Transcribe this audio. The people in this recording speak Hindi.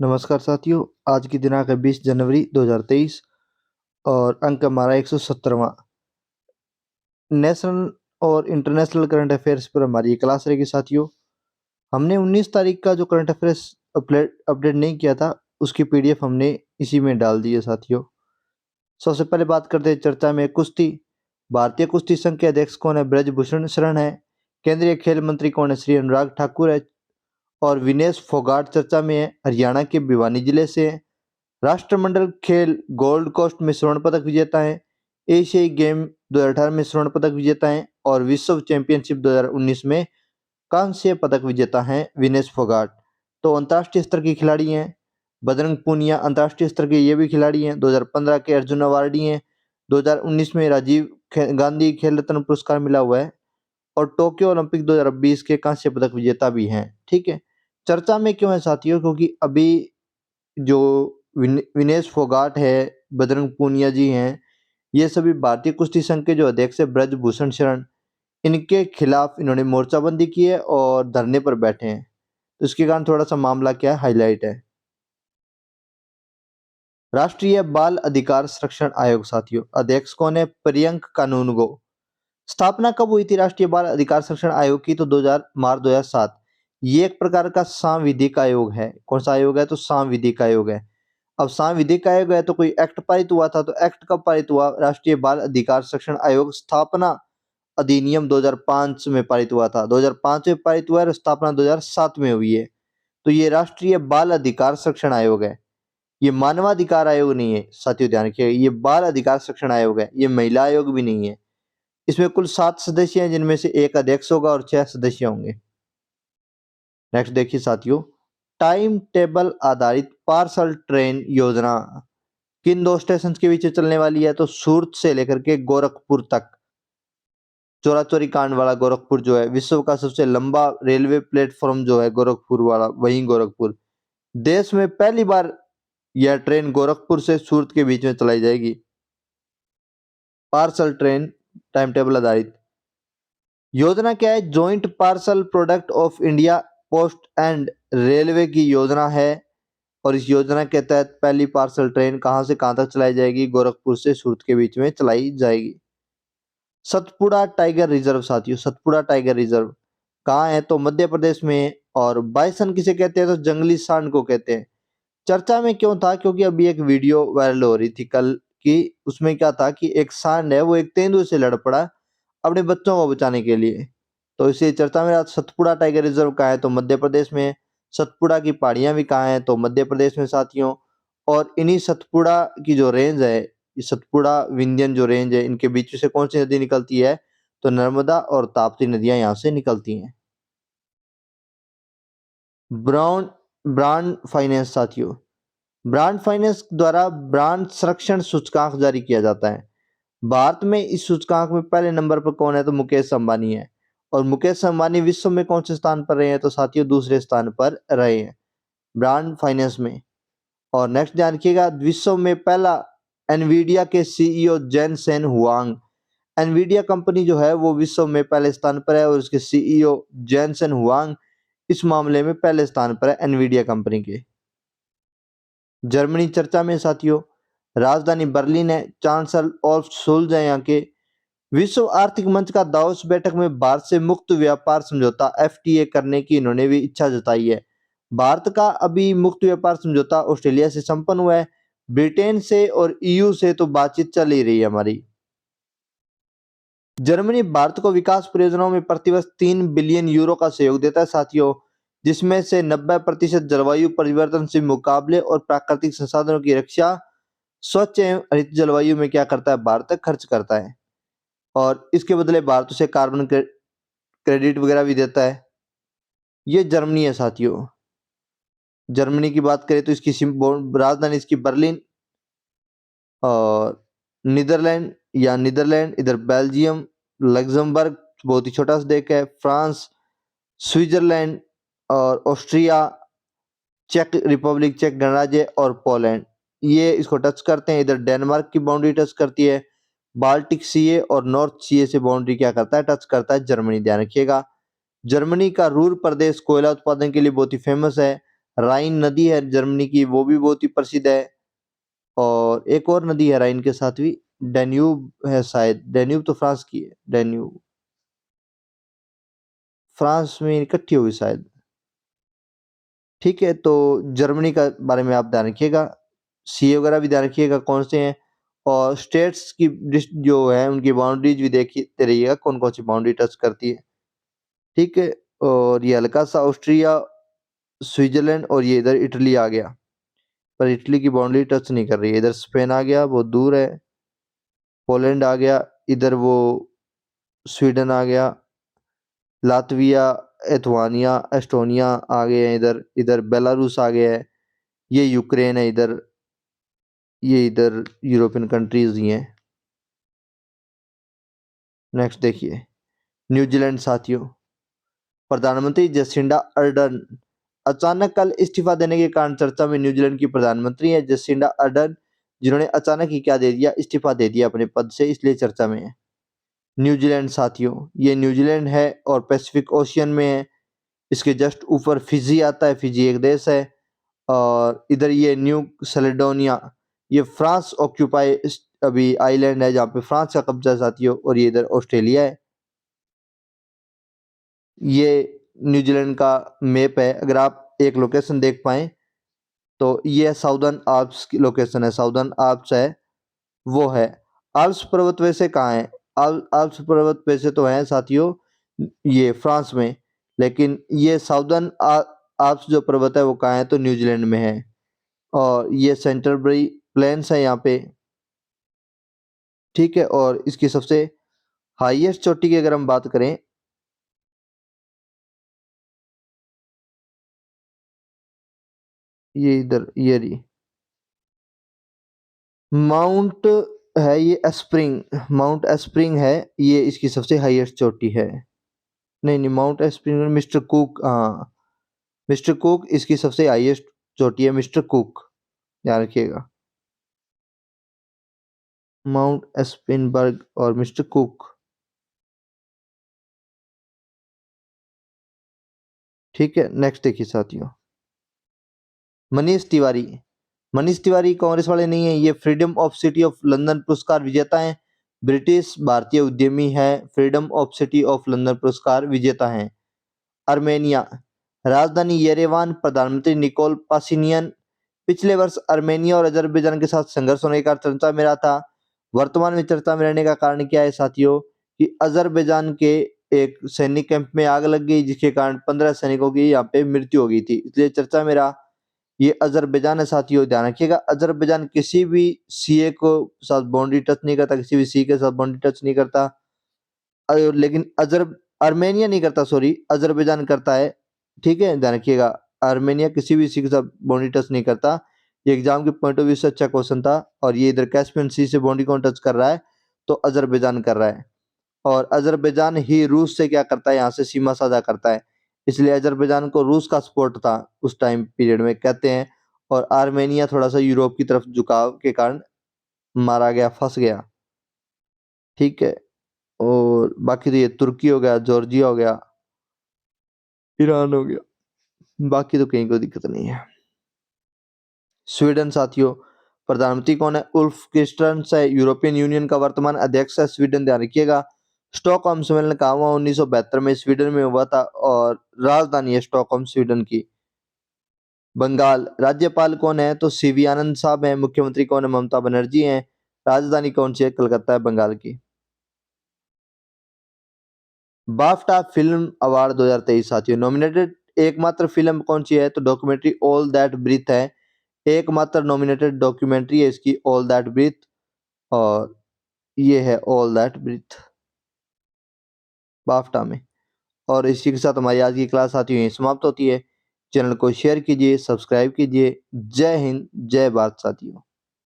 नमस्कार साथियों, आज की दिनांक है 20 जनवरी 2023 और अंक हमारा 170वां। नेशनल और इंटरनेशनल करंट अफेयर्स पर हमारी ये क्लास रहेगी साथियों। हमने 19 तारीख का जो करंट अफेयर्स अपडेट नहीं किया था, उसकी पीडीएफ हमने इसी में डाल दी है साथियों। सबसे पहले बात करते हैं चर्चा में कुश्ती। भारतीय कुश्ती संघ के अध्यक्ष कौन है? ब्रजभूषण शरण है। केंद्रीय खेल मंत्री कौन है? श्री अनुराग ठाकुर है। और विनेश फोगाट चर्चा में है, हरियाणा के भिवानी जिले से है। राष्ट्रमंडल खेल गोल्ड कोस्ट में स्वर्ण पदक विजेता है। एशियाई गेम 2018 में स्वर्ण पदक विजेता है और विश्व चैंपियनशिप 2019 में कांस्य पदक विजेता हैं विनेश फोगाट। तो अंतर्राष्ट्रीय स्तर के खिलाड़ी हैं। बजरंग पूनिया अंतर्राष्ट्रीय स्तर के ये भी खिलाड़ी हैं। 2015 के अर्जुन अवार्डी हैं। 2019 में राजीव गांधी खेल रत्न पुरस्कार मिला हुआ है और टोक्यो ओलंपिक 2020 के कांस्य पदक विजेता भी हैं। ठीक है, चर्चा में क्यों है साथियों? क्योंकि अभी जो विनेश फोगाट है, बजरंग पूनिया जी हैं, ये सभी भारतीय कुश्ती संघ के जो अध्यक्ष है ब्रजभूषण शरण, इनके खिलाफ इन्होंने मोर्चाबंदी की है और धरने पर बैठे हैं। तो इसके कारण थोड़ा सा मामला क्या है, हाईलाइट है। राष्ट्रीय बाल अधिकार संरक्षण आयोग साथियों, अध्यक्ष कौन है? प्रियंक कानूनगो। स्थापना कब हुई थी राष्ट्रीय बाल अधिकार संरक्षण आयोग की? तो 2000 मार्च 2007। ये एक प्रकार का सांविधिक आयोग है। कौन सा आयोग है? तो सांविधिक आयोग है। अब सांविधिक आयोग है तो कोई एक्ट पारित हुआ था, तो एक्ट कब पारित हुआ? राष्ट्रीय बाल अधिकार संरक्षण आयोग स्थापना अधिनियम 2005 में पारित हुआ था। 2005 में पारित हुआ है और स्थापना 2007 में हुई है। तो ये राष्ट्रीय बाल अधिकार संरक्षण आयोग है। ये मानवाधिकार आयोग नहीं है साथियों, ध्यान रखिए, ये बाल अधिकार संरक्षण आयोग है। ये महिला आयोग भी नहीं है। इसमें कुल 7 सदस्य हैं, जिनमें से एक अध्यक्ष होगा और 6 सदस्य होंगे। नेक्स्ट देखिए साथियों, टाइम टेबल आधारित पार्सल ट्रेन योजना किन 2 स्टेशन के बीच चलने वाली है? तो सूरत से लेकर के गोरखपुर तक। चोरा चोरी कांड वाला गोरखपुर जो है, विश्व का सबसे लंबा रेलवे प्लेटफॉर्म जो है गोरखपुर वाला, वही गोरखपुर। देश में पहली बार यह ट्रेन गोरखपुर से सूरत के बीच में चलाई जाएगी। पार्सल ट्रेन टाइम टेबल आधारित योजना क्या है? Joint parcel product of India post and railway की योजना है और इस योजना के तहत पहली पार्सल ट्रेन कहां से कहां तक चलाई जाएगी? गोरखपुर से सूरत के बीच में चलाई जाएगी। सतपुड़ा टाइगर रिजर्व साथियों, सतपुड़ा टाइगर रिजर्व कहाँ है? तो मध्य प्रदेश में। और बाइसन किसे कहते हैं? तो जंगली सांड को कहते हैं। चर्चा में क्यों था? क्योंकि अभी एक वीडियो वायरल हो रही थी कल की। उसमें क्या था कि एक सांड है, वो एक तेंदुए से लड़ पड़ा अपने बच्चों को बचाने के लिए। तो इसी चर्चा में सतपुड़ा टाइगर रिजर्व कहाँ है? तो मध्य प्रदेश में। सतपुड़ा की पहाड़ियां भी कहाँ है? तो मध्य प्रदेश में साथियों। और इन्हीं सतपुड़ा की जो रेंज है, ये सतपुड़ा विंध्यन जो रेंज है, इनके बीच से कौन सी नदी निकलती है? तो नर्मदा और ताप्ती नदियां यहाँ से निकलती हैं। ब्राउन ब्रांड फाइनेंस साथियों, ब्रांड फाइनेंस द्वारा ब्रांड संरक्षण सूचकांक जारी किया जाता है। भारत में इस सूचकांक में पहले नंबर पर कौन है? तो मुकेश अंबानी है। और मुकेश अंबानी विश्व में कौन से स्थान पर रहे हैं? तो साथियों दूसरे स्थान पर रहे हैं ब्रांड फाइनेंस में। और नेक्स्ट ध्यान रखिएगा, विश्व में पहला एनवीडिया के CEO Jensen Huang. Nvidia company जो है वो विश्व में पहले स्थान पर है और उसके सीईओ जेनसेन हुआंग इस मामले में पहले स्थान पर है एनवीडिया कंपनी के। जर्मनी चर्चा में साथियों, राजधानी बर्लिन है, चांसलर ऑफ शोल्ज है यहाँ के। विश्व आर्थिक मंच का दावोस बैठक में भारत से मुक्त व्यापार समझौता एफटीए करने की इन्होंने भी इच्छा जताई है। भारत का अभी मुक्त व्यापार समझौता ऑस्ट्रेलिया से संपन्न हुआ है। ब्रिटेन से और ईयू से तो बातचीत चल ही रही है हमारी। जर्मनी भारत को विकास परियोजनाओं में प्रतिवर्ष 3 बिलियन यूरो का सहयोग देता है साथियों, जिसमें से 90% जलवायु परिवर्तन से मुकाबले और प्राकृतिक संसाधनों की रक्षा, स्वच्छ एवं हरित जलवायु में क्या करता है? भारत खर्च करता है और इसके बदले भारत उसे कार्बन क्रेडिट वगैरह भी देता है। ये जर्मनी है साथियों। जर्मनी की बात करें तो इसकी राजधानी इसकी बर्लिन। और नीदरलैंड, इधर बेल्जियम, लग्जमबर्ग बहुत ही छोटा सा देश है, फ्रांस, स्विट्जरलैंड और ऑस्ट्रिया, चेक रिपब्लिक, चेक गणराज्य और पोलैंड, ये इसको टच करते हैं। इधर डेनमार्क की बाउंड्री टच करती है। बाल्टिक सीए और नॉर्थ सीए से बाउंड्री क्या करता है? टच करता है जर्मनी, ध्यान रखिएगा। जर्मनी का रूर प्रदेश कोयला उत्पादन के लिए बहुत ही फेमस है। राइन नदी है जर्मनी की, वो भी बहुत ही प्रसिद्ध है। और एक और नदी है राइन के साथ भी, डैन्यूब है शायद। डैन्यूब तो फ्रांस की है। डैन्यूब फ्रांस में इकट्ठी होगी शायद। ठीक है, तो जर्मनी का बारे में आप ध्यान रखिएगा, सी वगैरह भी ध्यान रखिएगा कौन से हैं, और स्टेट्स की जो है उनकी बाउंड्रीज भी देखते रहिएगा कौन कौन सी बाउंड्री टच करती है। ठीक है, और ये हल्का सा ऑस्ट्रिया, स्विट्जरलैंड, और ये इधर इटली आ गया, पर इटली की बाउंड्री टच नहीं कर रही है। इधर स्पेन आ गया, बहुत दूर है। पोलैंड आ गया, इधर वो स्वीडन आ गया, लातविया, एथुआनिया, एस्टोनिया आ गए हैं इधर। इधर बेलारूस आ गया है, ये यूक्रेन है इधर, ये इधर यूरोपियन कंट्रीज ही हैं। नेक्स्ट देखिए, न्यूजीलैंड साथियों, प्रधानमंत्री जसिंडा अर्डर्न अचानक कल इस्तीफा देने के कारण चर्चा में। न्यूजीलैंड की प्रधानमंत्री है जसिंडा अर्डर्न, जिन्होंने अचानक ही क्या दे दिया, इस्तीफा दे दिया अपने पद से, इसलिए चर्चा में है। न्यूजीलैंड साथियों, ये न्यूजीलैंड है और पैसिफिक ओशियन में है। इसके जस्ट ऊपर फिजी आता है, फिजी एक देश है। और इधर ये न्यू सेलेडोनिया, ये फ्रांस ऑक्यूपाई अभी आइलैंड है जहाँ पे फ्रांस का कब्जा है साथियों। और ये इधर ऑस्ट्रेलिया है। ये न्यूजीलैंड का मैप है, अगर आप एक लोकेशन देख पाए तो ये साउदर्न आल्प्स की लोकेशन है, साउदर्न आल्प्स है वो है। आल्प्स पर्वत वैसे कहाँ है, आल्प्स पर्वत वैसे तो है साथियों ये फ्रांस में, लेकिन ये साउदर्न आल्प्स जो पर्वत है वो कहाँ है, तो न्यूजीलैंड में है। और ये सेंटरबरी प्लेन्स है यहाँ पे। ठीक है, और इसकी सबसे हाईएस्ट चोटी की अगर हम बात करें, ये इधर ये रही माउंट है, ये एस्प्रिंग, माउंट एस्प्रिंग है, ये इसकी सबसे हाईएस्ट चोटी है। नहीं नहीं, माउंट एस्प्रिंग मिस्टर कुक, हाँ मिस्टर कुक इसकी सबसे हाईएस्ट चोटी है, मिस्टर कुक, ध्यान रखिएगा। माउंट एस्पिनबर्ग और मिस्टर कुक। ठीक है, नेक्स्ट देखिए साथियों, मनीष तिवारी। मनीष तिवारी कांग्रेस वाले नहीं है, ये freedom of city of London पुरस्कार विजेता हैं। ब्रिटिश भारतीय उद्यमी है, freedom of city of London पुरस्कार विजेता हैं। अर्मेनिया, राजधानी येरेवान, प्रधानमंत्री निकोल पाशिनियन। पिछले वर्ष अर्मेनिया और अजरबैजान के साथ संघर्ष होने का चर्चा में रहा था। वर्तमान में चर्चा में रहने का कारण क्या है साथियों, कि अजरबैजान के एक सैनिक कैंप में आग लग गई, जिसके कारण 15 सैनिकों की यहाँ पे मृत्यु हो गई थी, इसलिए चर्चा में रहा। ये अजरबैजान है साथियों, ध्यान रखिएगा। अजरबैजान किसी भी सीए को साथ बाउंड्री टच नहीं करता, किसी भी सी के साथ बाउंड्री टच नहीं करता। लेकिन आर्मेनिया नहीं करता, सॉरी, अजरबैजान करता है। ठीक है, ध्यान रखिएगा, आर्मेनिया किसी भी सी के साथ बाउंड्री टच नहीं करता। ये एग्जाम के पॉइंट ऑफ व्यू से अच्छा क्वेश्चन था। और ये इधर कैस्पियन सी से बाउंड्री कौन टच कर रहा है, तो अजरबैजान कर रहा है। और अजरबैजान ही रूस से क्या करता है, यहाँ से सीमा साझा करता है, इसलिए अजरबैजान को रूस का सपोर्ट था उस टाइम पीरियड में, कहते हैं। और आर्मेनिया थोड़ा सा यूरोप की तरफ झुकाव के कारण मारा गया, फंस गया। ठीक है, और बाकी तो ये तुर्की हो गया, जॉर्जिया हो गया, ईरान हो गया, बाकी तो कहीं कोई दिक्कत नहीं है। स्वीडन साथियों, प्रधानमंत्री कौन है, उल्फ क्रिस्टर्स है, यूरोपियन यूनियन का वर्तमान अध्यक्ष है स्वीडन, ध्यान रखिएगा। स्टॉकहोम सम्मेलन कहाँ हुआ, 1972 में स्वीडन में हुआ था, और राजधानी है स्टॉकहोम स्वीडन की। बंगाल, राज्यपाल कौन है, तो सीवी आनंद साहब हैं। मुख्यमंत्री कौन है, ममता बनर्जी हैं। राजधानी कौन सी है, कलकत्ता है बंगाल की। बाफ्टा फिल्म अवार्ड 2023 साथियों, नॉमिनेटेड एकमात्र फिल्म कौन सी है, तो डॉक्यूमेंट्री ऑल दैट ब्रीथ है। एकमात्र नॉमिनेटेड डॉक्यूमेंट्री है इसकी, ऑल दैट ब्रीथ। और ये है ऑल दैट ब्रीथ, बाफ्टा में। और इसी के साथ हमारी आज की क्लास साथियों यहीं समाप्त होती है। चैनल को शेयर कीजिए, सब्सक्राइब कीजिए। जय हिंद, जय भारत साथियों।